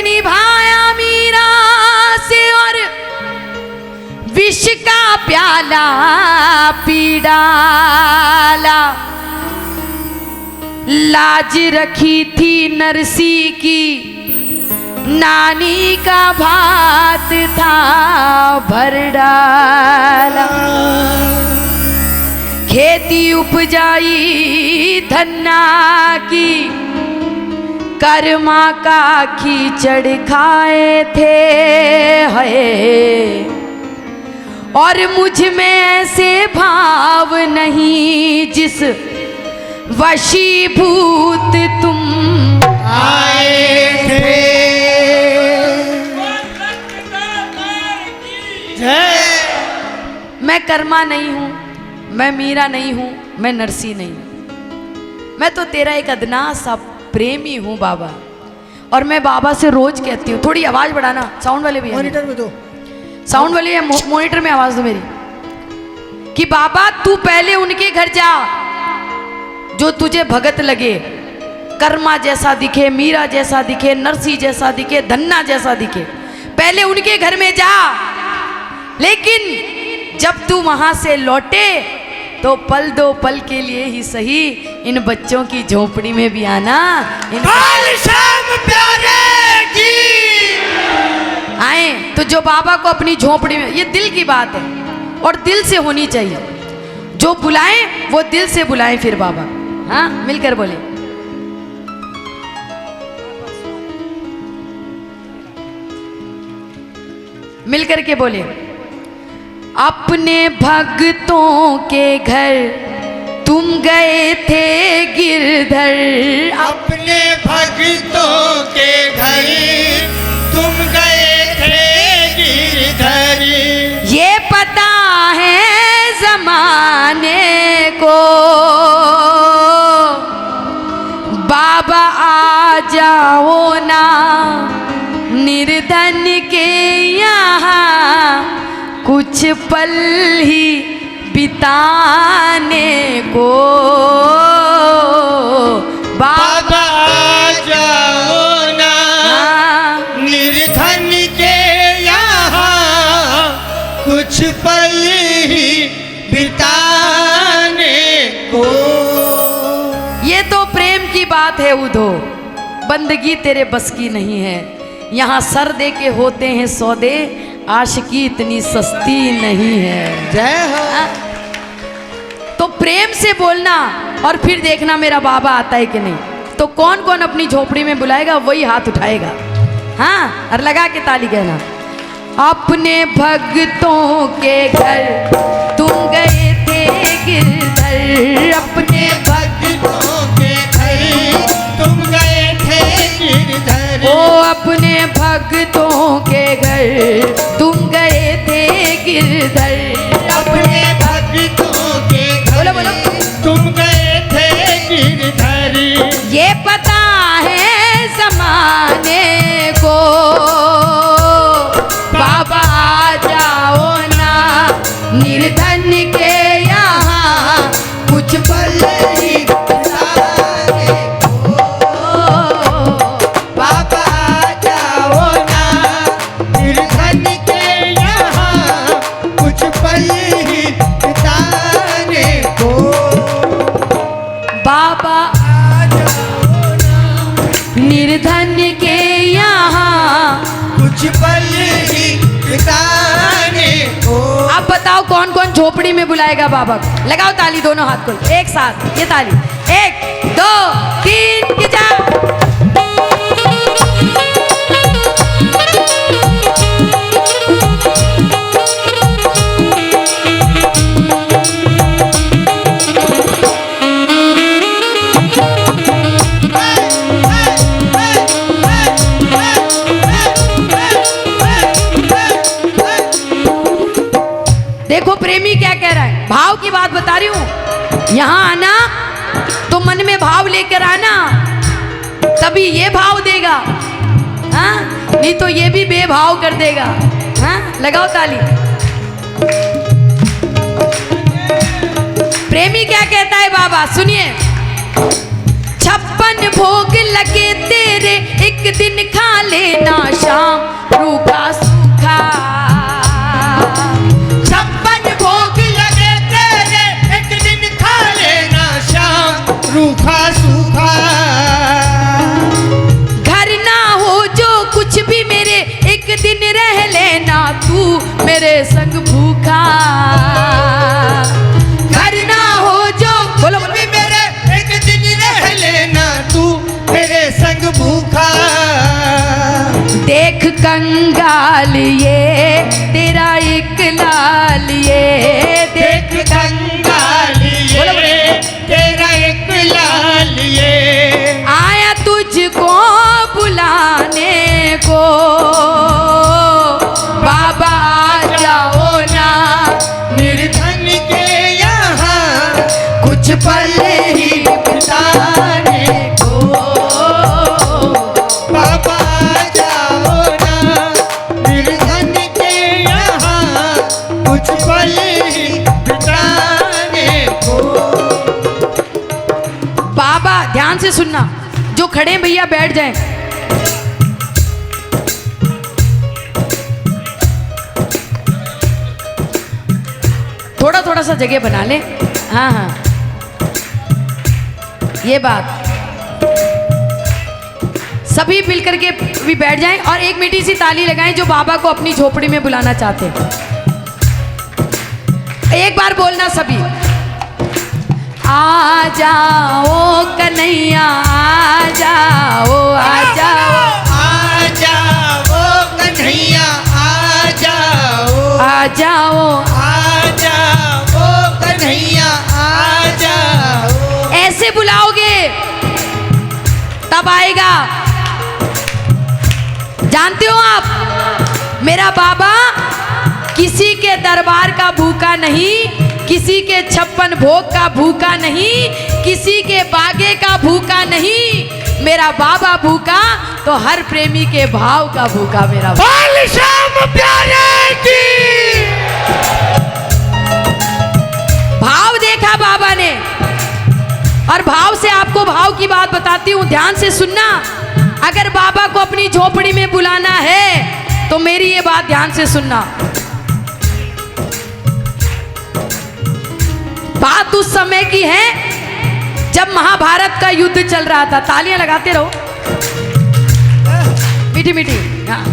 निभाया मीरा से और विष का प्याला पी डाला। लाज रखी थी नरसी की नानी का भात था भर डाला। खेती उपजाई धन्ना की कर्मा का कीचड़ खाए थे है। और मुझ में ऐसे भाव नहीं जिस वशीभूत तुम आए थे। मैं कर्मा नहीं हूं, मैं मीरा नहीं हूं, मैं नरसी नहीं हूं। मैं तो तेरा एक अदना सा प्रेमी हूं बाबा। और मैं बाबा से रोज कहती हूँ, थोड़ी आवाज बढ़ाना, साउंड वाले भी मॉनिटर में दो, साउंड वाले है, मॉनिटर में आवाज दो मेरी, कि बाबा तू पहले उनके घर जा जो तुझे भगत लगे, कर्मा जैसा दिखे, मीरा जैसा दिखे, नरसी जैसा दिखे, धन्ना जैसा दिखे। पहले उनके घर में जा। लेकिन जब तू वहां से लौटे तो पल दो पल के लिए ही सही इन बच्चों की झोपड़ी में भी आना। शाम प्यारे की आए तो जो बाबा को अपनी झोपड़ी में, ये दिल की बात है और दिल से होनी चाहिए। जो बुलाए वो दिल से बुलाए फिर बाबा। हाँ, मिलकर बोले, मिलकर के बोले, अपने भक्तों के घर तुम गए थे गिरधर। अपने भक्तों के घर तुम गए थे गिरधर। ये पता है जमाने को बाबा आ जाओ ना निर्धन के यहाँ कुछ पल ही बिताने को। बाबा आ जाओ ना निर्धन के यहाँ कुछ पल ही बिताने को। ये तो प्रेम की बात है उधो, बंदगी तेरे बस की नहीं है। यहाँ सर दे के होते हैं सौदे, आशिकी इतनी सस्ती नहीं है। जय हो। तो प्रेम से बोलना और फिर देखना मेरा बाबा आता है कि नहीं। तो कौन कौन अपनी झोपड़ी में बुलाएगा वही हाथ उठाएगा। हाँ, और लगा के ताली कहना, अपने भक्तों के घर तुम गए थे गिरधर। अपने भक्तों के घर तुम गए थे गिरधर। ओ अपने भक्तों के घर तुम गए थे गिरधर। अपने भक्तों के घर बोलो बोलो, तुम गए थे गिरधर। ये पता है जमाने को बाबा आ जाओ ना निर्धन के यहाँ कुछ पल ही बिताने को। बाबा आ जाओ ना निर्धन के यहाँ कुछ पल ही बिताने को। बाबा आ जाओ ना निर्धन के यहाँ कुछ पल ही बिताने को। अब बताओ कौन कौन झोपड़ी में बुलाएगा बाबा को। लगाओ ताली दोनों हाथ को एक साथ, ये ताली 1 2 3 की जाओ। देखो प्रेमी क्या कह रहा है, भाव की बात बता रही हूं। यहां आना तो मन में भाव लेकर आना, तभी ये भाव देगा। हाँ, नहीं तो ये भी बेभाव कर देगा। हाँ, लगाओ ताली। प्रेमी क्या कहता है बाबा, सुनिए। 56 भोग लगे तेरे एक दिन खा लेना शाम रूखा सूखा। 56 भोग लगे तेरे, एक दिन खा लेना शाम रूखा सूखा। घर ना हो जो कुछ भी मेरे, एक दिन रह लेना तू मेरे संग भूखा। घर ना हो जो बोलो भी मेरे, एक दिन रह लेना तू मेरे संग भूखा। देख कंगाल ये तेरा एक लाल ये, देख कंगाल ये तेरा एक लाल ये, आया तुझको बुलाने को। बाबा आ जाओ ना निर्धन के यहाँ कुछ पल ही बिताने को। बाबा जाओ ना निर्धन के यहाँ कुछ पल ही बिताने को। बाबा ध्यान से सुनना, जो खड़े हैं भैया बैठ जाएं। थोड़ा थोड़ा सा जगह बना ले। हाँ हाँ, ये बात सभी मिल करके भी बैठ जाएं और एक मीठी सी ताली लगाएं जो बाबा को अपनी झोपड़ी में बुलाना चाहते हैं। एक बार बोलना सभी, आ जाओ कन्हैया आ जाओ आ जाओ आ जाओ कन्हैया आ जाओ, आ जाओ। आ जाओ कन्हैया आ जाओ। ऐसे बुलाओगे तब आएगा। जानते हो आप, मेरा बाबा किसी के दरबार का भूखा नहीं, किसी के 56 भोग का भूखा नहीं, किसी के बागे का भूखा नहीं। मेरा बाबा भूखा तो हर प्रेमी के भाव का भूखा मेरा बाबा। बोल श्याम प्यारे की। भाव देखा बाबा ने, और भाव से आपको भाव की बात बताती हूँ, ध्यान से सुनना। अगर बाबा को अपनी झोपड़ी में बुलाना है तो मेरी ये बात ध्यान से सुनना। बात उस समय की है जब महाभारत का युद्ध चल रहा था। तालियां लगाते रहो, मीठी मीठी। हाँ,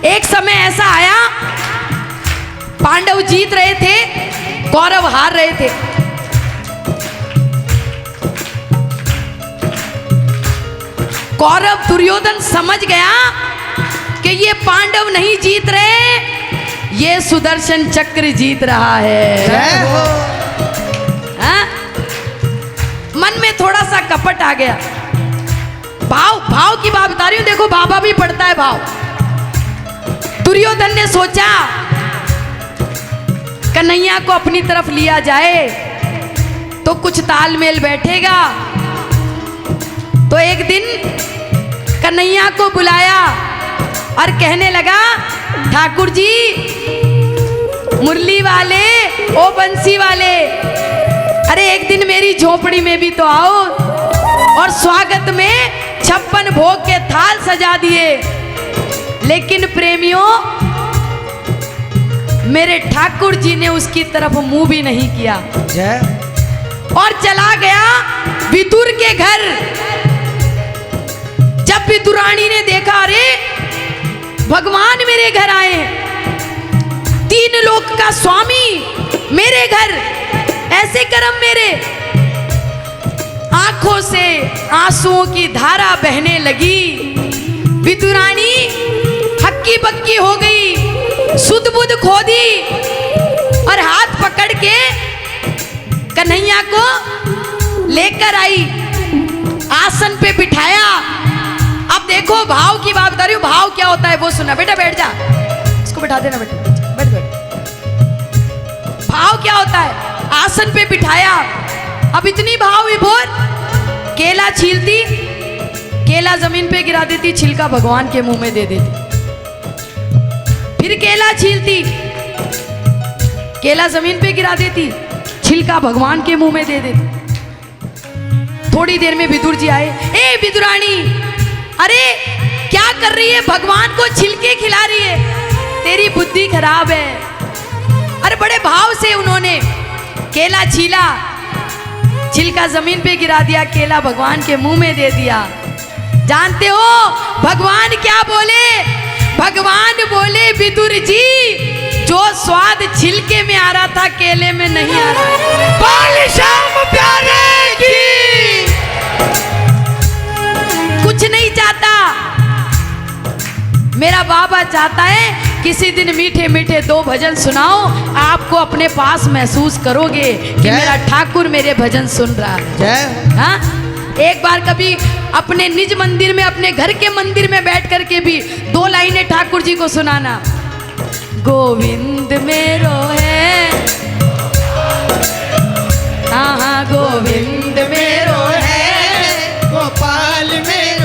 एक समय ऐसा आया, पांडव जीत रहे थे, कौरव हार रहे थे। कौरव दुर्योधन समझ गया कि ये पांडव नहीं जीत रहे, ये सुदर्शन चक्र जीत रहा है। जय हो। हाँ? मन में थोड़ा सा कपट आ गया। भाव की बात बता रही हूं, देखो बाबा भी पढ़ता है भाव। दुर्योधन ने सोचा कन्हैया को अपनी तरफ लिया जाए तो कुछ तालमेल बैठेगा। तो एक दिन कन्हैया को बुलाया और कहने लगा, ठाकुर जी, मुरली वाले, ओ बंसी वाले, अरे एक दिन मेरी झोपड़ी में भी तो आओ। और स्वागत में 56 भोग के थाल सजा दिए। लेकिन प्रेमियों, मेरे ठाकुर जी ने उसकी तरफ मुंह भी नहीं किया जय। और चला गया विदुर के घर। जब विदुरानी ने देखा, अरे भगवान मेरे घर आए हैं, 3 लोक का स्वामी मेरे घर, ऐसे करम मेरे। आंखों से आंसुओं की धारा बहने लगी। विदुरानी हक्की बक्की हो गई, सुध बुध खो दी और हाथ पकड़ के कन्हैया को लेकर आई, आसन पे बिठाया। अब देखो भाव की बात बता रही हूँ, भाव क्या होता है वो सुना। बेटा बैठ जा, इसको बैठा देना बेटा, बैठ बैठ। भाव क्या होता है, आसन पे बिठाया। अब इतनी भाव विभोर, केला छीलती, केला जमीन पे गिरा देती, छिलका भगवान के मुंह में दे देती। फिर केला छीलती, केला जमीन पे गिरा देती, छिलका भगवान के मुंह में दे देती। थोड़ी देर में विदुर जी आए। ए विदुरानी, अरे क्या कर रही है, भगवान को छिलके खिला रही है, तेरी बुद्धि खराब है। अरे बड़े भाव से उन्होंने केला छीला, छिलका जमीन पे गिरा दिया, केला भगवान के मुंह में दे दिया। जानते हो भगवान क्या बोले? भगवान बोले विदुर जी, जो स्वाद छिलके में आ रहा था केले में नहीं आ रहा है। बोल श्याम प्यारे की। कुछ नहीं चाहता, मेरा बाबा चाहता है किसी दिन मीठे मीठे दो भजन सुनाओ, आपको अपने पास महसूस करोगे कि मेरा ठाकुर मेरे भजन सुन रहा है। जय। हाँ, एक बार कभी अपने निज मंदिर में, अपने घर के मंदिर में बैठ करके भी 2 लाइनें ठाकुर जी को सुनाना। गोविंद मेरो है, हाँ हाँ गोविंद मेरो है, गोपाल मेरो